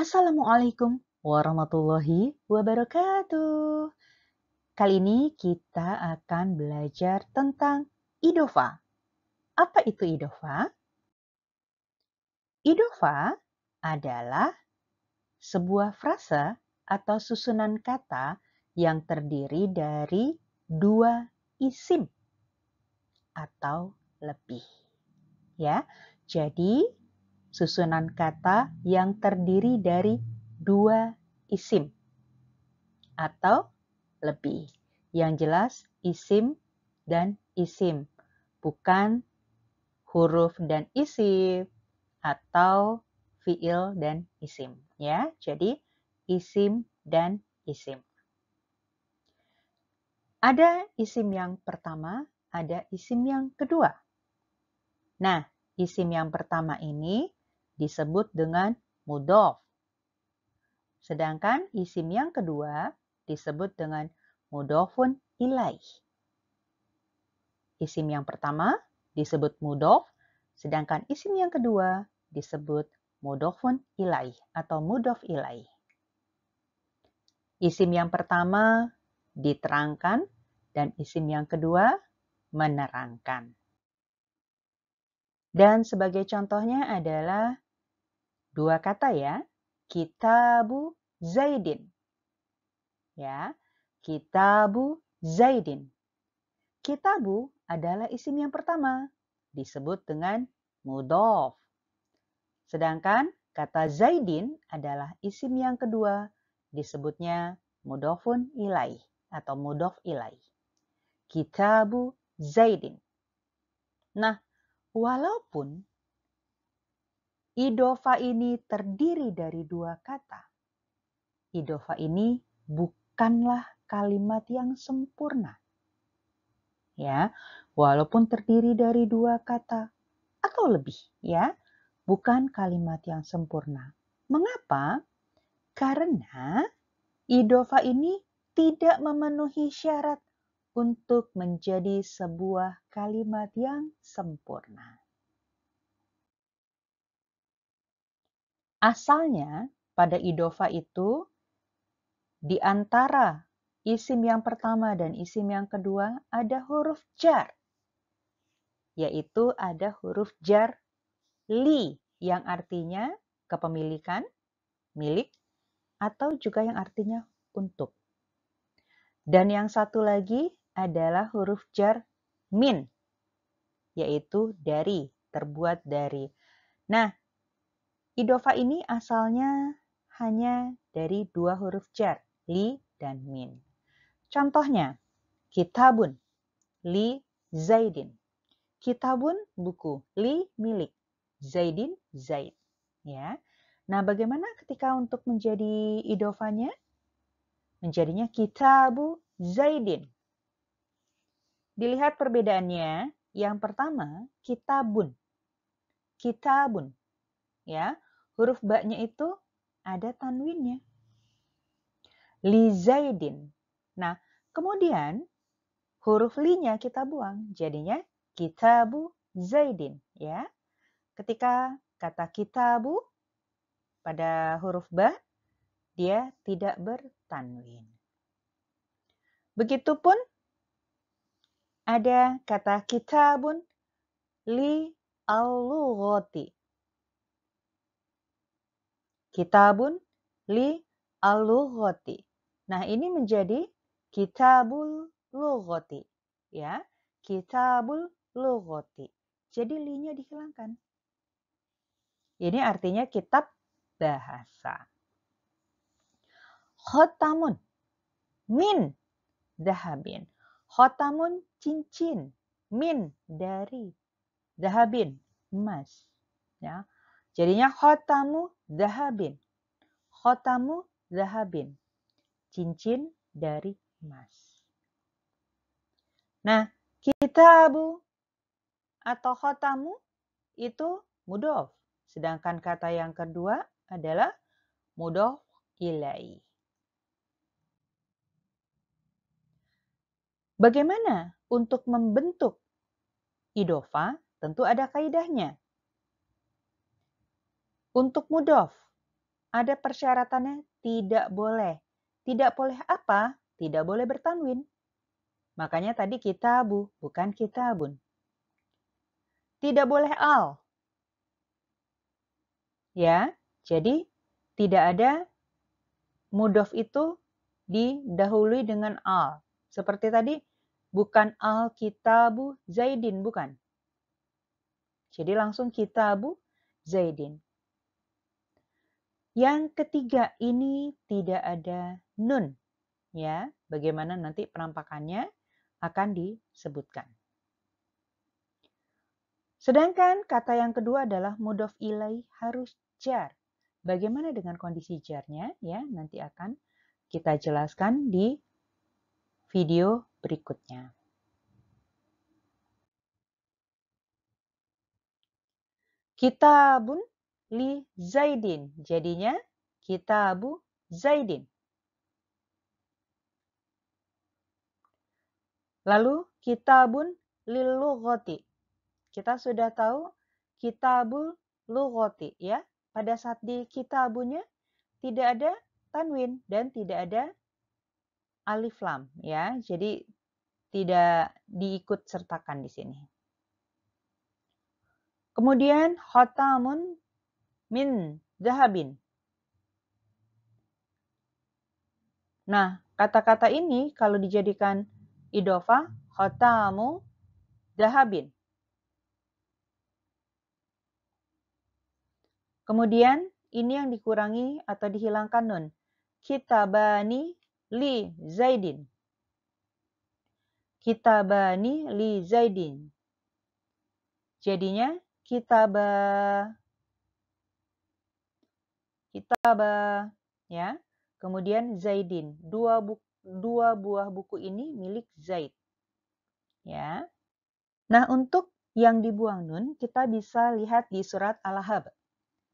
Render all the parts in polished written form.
Assalamualaikum warahmatullahi wabarakatuh. Kali ini kita akan belajar tentang idofa. Apa itu idofa? Idofa adalah sebuah frase atau susunan kata yang terdiri dari dua isim atau lebih. Ya, jadi susunan kata yang terdiri dari dua isim atau lebih. Yang jelas isim dan isim, bukan huruf dan isim atau fiil dan isim. Ya, jadi isim dan isim. Ada isim yang pertama, ada isim yang kedua. Nah, isim yang pertama ini disebut dengan mudhof. Sedangkan isim yang kedua disebut dengan mudhofun ilaih. Isim yang pertama disebut mudhof, sedangkan isim yang kedua disebut mudhofun ilaih atau mudhof ilaih. Isim yang pertama diterangkan dan isim yang kedua menerangkan. Dan sebagai contohnya adalah dua kata ya, kitabu Zaidin. Ya, kitabu Zaidin. Kitabu adalah isim yang pertama, disebut dengan mudhof. Sedangkan kata Zaidin adalah isim yang kedua, disebutnya mudhofun ilaih atau mudhof ilaih. Kitabu Zaidin. Nah, walaupun idofa ini terdiri dari dua kata, idofa ini bukanlah kalimat yang sempurna. Ya, walaupun terdiri dari dua kata atau lebih, ya, bukan kalimat yang sempurna. Mengapa? Karena idofa ini tidak memenuhi syarat untuk menjadi sebuah kalimat yang sempurna. Asalnya pada idofa itu di antara isim yang pertama dan isim yang kedua ada huruf jar, yaitu ada huruf jar li yang artinya kepemilikan, milik, atau juga yang artinya untuk. Dan yang satu lagi adalah huruf jar min, yaitu dari, terbuat dari. Nah, idofa ini asalnya hanya dari dua huruf jar, li dan min. Contohnya, kitabun, li Zaidin. Kitabun buku, li milik, Zaidin Zaid. Ya. Nah, bagaimana ketika untuk menjadi idofanya? Menjadinya kitabu Zaidin. Dilihat perbedaannya. Yang pertama, kitabun. Kitabun. Ya, huruf ba-nya itu ada tanwinnya. Li Zaidin. Nah, kemudian huruf li-nya kita buang, jadinya kitabu Zaidin, ya. Ketika kata kitabu pada huruf ba, dia tidak bertanwin. Begitupun ada kata kitabun li al-lughati. Kitabun li al-lughati. Nah, ini menjadi kitabul lughati, ya. Kitabul lughati. Jadi li-nya dihilangkan. Ini artinya kitab bahasa. Khotamun min dahabin. Khotamun cincin, min dari, dahabin emas. Ya. Jadinya khotamu dahabin. Khotamu dahabin. Cincin dari emas. Nah, kitabu atau khotamu itu mudhof. Sedangkan kata yang kedua adalah mudhof ilaih. Bagaimana untuk membentuk idofa? Tentu ada kaidahnya. Untuk mudhof, ada persyaratannya, tidak boleh. Tidak boleh apa? Tidak boleh bertanwin. Makanya tadi kitabu, bukan kitabun. Tidak boleh al. Ya, jadi tidak ada mudhof itu didahului dengan al. Seperti tadi, bukan al-kitabu Zaidin, bukan. Jadi langsung kitabu Zaidin. Yang ketiga, ini tidak ada nun. Ya, bagaimana nanti penampakannya akan disebutkan. Sedangkan kata yang kedua adalah mudhof ilaih harus jar. Bagaimana dengan kondisi jarnya? Ya, nanti akan kita jelaskan di video berikutnya. Kitabun li Zaidin. Jadinya kitabu Zaidin. Lalu kitabun lil lughati. Kita sudah tahu kitabul lughati ya. Pada saat di kitabunya tidak ada tanwin dan tidak ada alif lam ya. Jadi tidak diikut sertakan di sini. Kemudian khatamun min zahabin. Nah, kata-kata ini kalau dijadikan idhofah, khatamu zahabin. Kemudian ini yang dikurangi atau dihilangkan nun. Kitabani li Zaidin. Kitabani li Zaidin. Jadinya kitaba ya. Kemudian Zaidin. Dua buah buku ini milik Zaid. Ya. Nah, untuk yang dibuang nun kita bisa lihat di surat Al-Ahzab.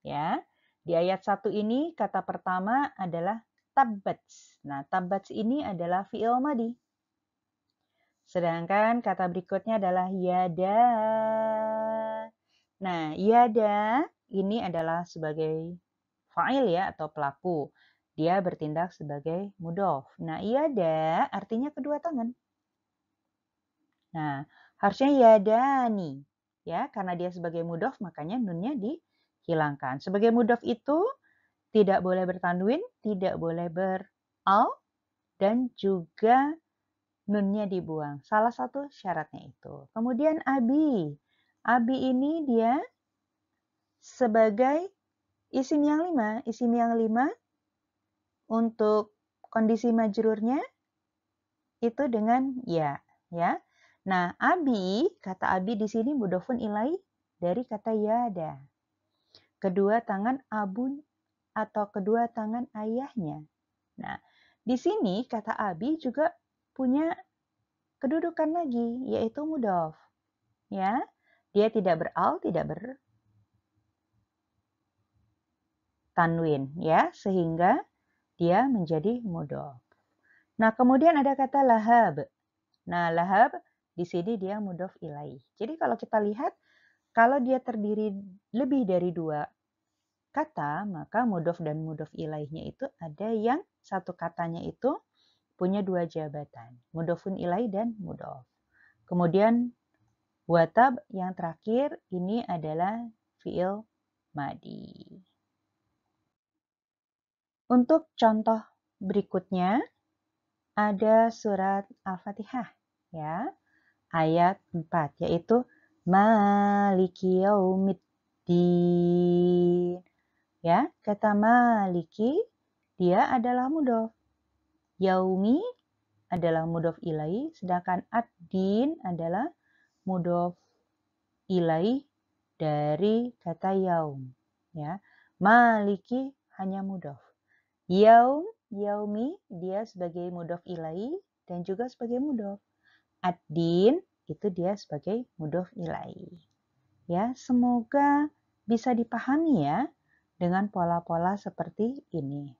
Ya. Di ayat 1 ini kata pertama adalah tabbats. Nah, tabbats ini adalah fi'il madi. Sedangkan kata berikutnya adalah yada. Nah, yada ini adalah sebagai fa'il ya atau pelaku. Dia bertindak sebagai mudhof. Nah, yada artinya kedua tangan. Nah, harusnya yadani. Ya, karena dia sebagai mudhof makanya nunnya dihilangkan. Sebagai mudhof itu tidak boleh bertanwin, tidak boleh beral, dan juga nunnya dibuang. Salah satu syaratnya itu. Kemudian abi. Abi ini dia sebagai isim yang 5. Isim yang 5 untuk kondisi majrurnya itu dengan ya. Nah, abi, kata abi di sini mudhofun ilai dari kata yada. Kedua tangan abun atau kedua tangan ayahnya. Nah, di sini kata abi juga punya kedudukan lagi, yaitu mudhof. Ya, dia tidak beral, tidak bertanwin, ya, sehingga dia menjadi mudhof. Nah, kemudian ada kata lahab. Nah, lahab di sini dia mudhof ilaih. Jadi kalau kita lihat, kalau dia terdiri lebih dari 2 kata, maka mudhof dan mudhof ilaihnya itu ada yang satu katanya itu punya 2 jabatan, mudhofun ilaih dan mudhof. Kemudian watab yang terakhir ini adalah fi'il madi. Untuk contoh berikutnya ada surat Al-Fatihah ya. Ayat 4 yaitu Maliki yaumiddin. Ya, kata maliki dia adalah mudhof. Yaumi adalah mudhof ilaih, sedangkan ad-din adalah mudhof ilaih dari kata yaum. Ya, maliki hanya mudhof. Yaum, yaumi dia sebagai mudhof ilaih dan juga sebagai mudhof. Ad-din itu dia sebagai mudhof ilaih. Ya, semoga bisa dipahami ya dengan pola-pola seperti ini.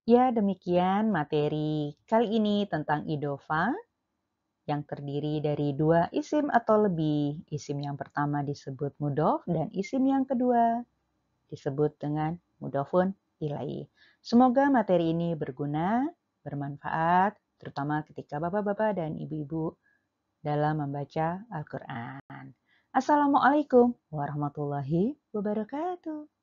Ya, demikian materi kali ini tentang idhofah yang terdiri dari 2 isim atau lebih. Isim yang pertama disebut mudhof dan isim yang kedua disebut dengan mudhofun ilaih. Semoga materi ini berguna, bermanfaat, terutama ketika bapak-bapak dan ibu-ibu dalam membaca Al-Quran. Assalamualaikum warahmatullahi wabarakatuh.